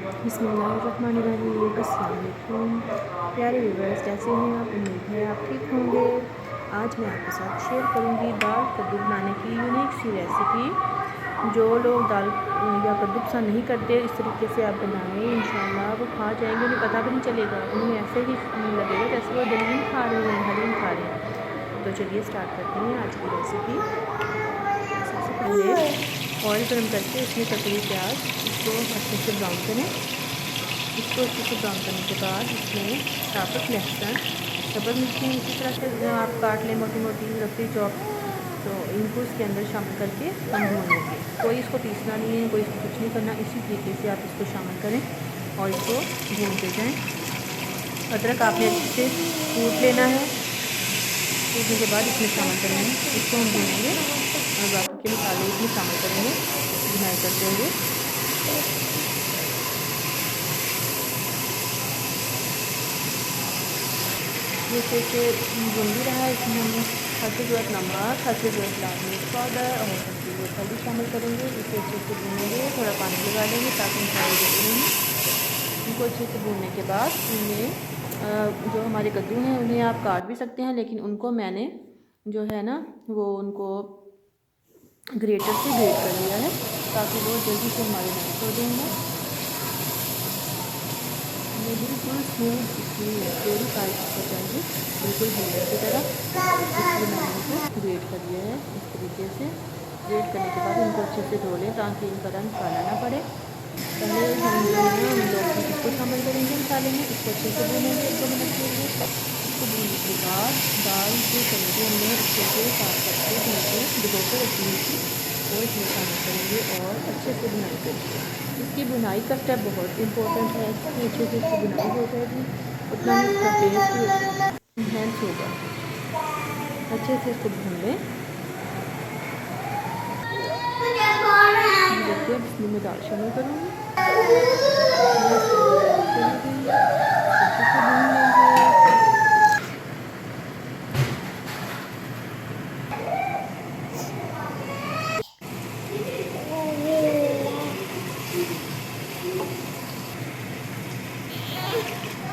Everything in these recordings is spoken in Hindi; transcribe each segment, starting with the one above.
बिस्मिल्लाहिर्रहमानिर्रहीम। अस्सलाम वालेकुम प्यारे व्यूवर्स, कैसे हैं आप? उम्मीद है आप ठीक होंगे। आज मैं आपके साथ शेयर करूंगी दाल कद्दू बनाने की यूनिक सी रेसिपी। जो लोग दाल या कद्दू पसंद नहीं करते, इस तरीके से आप बनाएं, इंशाल्लाह वो खा जाएंगे, उन्हें पता भी नहीं चलेगा, उन्हें ऐसे ही लगेगा जैसे वो दलीम खा रहे हैं, हलीम खा रहे हैं। तो चलिए स्टार्ट करते हैं आज की रेसिपी। सबसे पहले ऑयल गर्म करके उसमें कटी हुई प्याज, इसको अच्छे से ब्राउन करें। इसको अच्छे से ब्राउन करने के बाद इसमें साबुत लहसुन, सब्ज़ मिर्ची इसी तरह से आप काट लें मोटी मोटी रफी चॉप, तो इनको इसके अंदर शामिल करके हम भून लेंगे। कोई इसको पीसना नहीं है, कोई इसको कुछ नहीं करना, इसी तरीके से आप इसको शामिल करें और इसको भूनते जाएँ। अदरक आपने अच्छे से कूट लेना है, कूटने के बाद इसमें शामिल करेंगे, इसको हम भूनेंगे और बाकी के मसाले इसमें शामिल करेंगे भुनाई करते हुए। जैसे कि भून भी रहा है, इसमें हम हद से ज़रूरत नमक, हद से ज़रूरत लाल मिर्च पाउडर और हद से ज़रूरत हल्दी शामिल करेंगे। इसे अच्छे से भूनेंगे, थोड़ा पानी लगा देंगे ताकि मसाले जले नहीं। इनको अच्छे से भूनने के बाद इनमें जो हमारे कद्दू हैं उन्हें आप काट भी सकते हैं, लेकिन उनको मैंने जो है ना वो उनको ग्रेटर से ग्रेट कर लिया है ताकि वो जल्दी से हमारे मैश हो जाएंगे। ये बिल्कुल स्मूथ इसकी पूरी फ्राई हो जाएगी, बिल्कुल हेयर की तरह। इसलिए मैंने इनको ग्रेट कर लिया है इस तरीके से। ग्रेट करने के बाद इनको अच्छे से धो लें ताकि इनका रंग काला ना पड़े। पहले हम जो है ना लोग इसको शामिल करेंगे मसाले में, इसको अच्छे से भूनेंगे 1-2 मिनट के लिए। इसको भूनने के बाद दाल जो चलेगी हमने अच्छे से साफ करके धो के भिगो के रखी हुई थी वो इसमें शामिल करेंगे और अच्छे से भुनाई करेंगे। इसकी भुनाई का स्टेप बहुत इंपॉर्टेंट है, जितनी अच्छे से इसकी भुनाई हो जाएगी उतना ही इसका टेस्ट इन्हेंस होगा। अच्छे से इसको भून लें। देखिए इसमें मैं दाल शामिल करूँगी, अच्छे से भून लेंगे।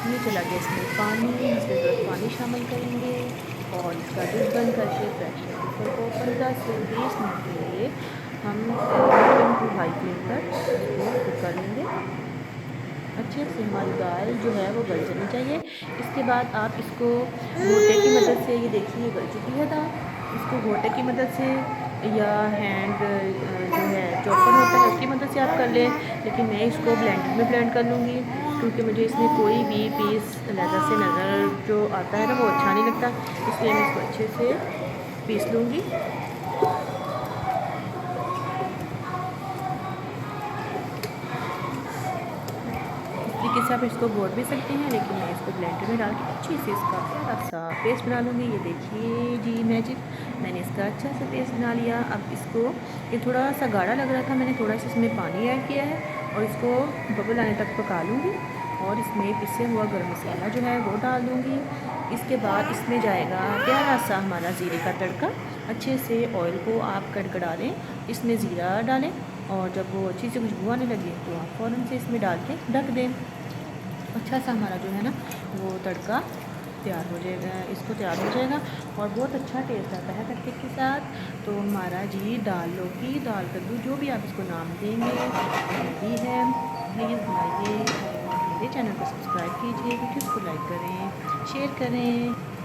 ये चला गया इसमें पानी, इसमें ज़रूरत पानी शामिल करेंगे और इसका ढक्कन बंद करके प्रेशर कुकर को 15 से 20 मिनट के लिए हम मीडियम टू हाई फ्लेम पर इसको कुक कर लेंगे। अच्छे से हमारी दाल जो है वो गल जानी चाहिए। इसके बाद आप इसको घोटे की मदद से, ये देखिए गल चुकी है दाल, इसको घोटे की मदद से या हैंड जो है चॉपर होता है उसकी मदद से आप कर लें, लेकिन मैं इसको ब्लेंडर में ब्लेंड कर लूँगी क्योंकि मुझे इसमें कोई भी पीस अलग से नज़र जो आता है ना वो अच्छा नहीं लगता, इसलिए मैं इसको अच्छे से पीस लूँगी। तरीके से आप इसको घोट भी सकते हैं, लेकिन मैं इसको ब्लेंडर में डाल के अच्छे से इसका प्यारा सा पेस्ट बना लूँगी। ये देखिए जी मैजिक, मैंने इसका अच्छा सा पेस्ट बना लिया। अब इसको ये थोड़ा सा गाढ़ा लग रहा था, मैंने थोड़ा सा इसमें पानी ऐड किया है और इसको बबल आने तक पका लूँगी और इसमें पिसे हुआ गरम मसाला जो है वो डाल दूँगी। इसके बाद इसमें जाएगा प्यारा सा हमारा ज़ीरे का तड़का। अच्छे से ऑयल को आप कड़कड़ा लें, इसमें ज़ीरा डालें और जब वो अच्छी से खुशबू आने लगे तो आप फ़ौरन से इसमें डाल के ढक दें। अच्छा सा हमारा जो है ना वो तड़का तैयार हो जाएगा, इसको तैयार हो जाएगा और बहुत अच्छा टेस्ट आता है तड़के के साथ। तो हमारा जी दाल लौकी, दाल कद्दू, जो भी आप इसको नाम देंगे रेडी है। प्लीज़ बनाइए और मेरे चैनल को सब्सक्राइब कीजिए, वीडियोज़ को लाइक करें, शेयर करें।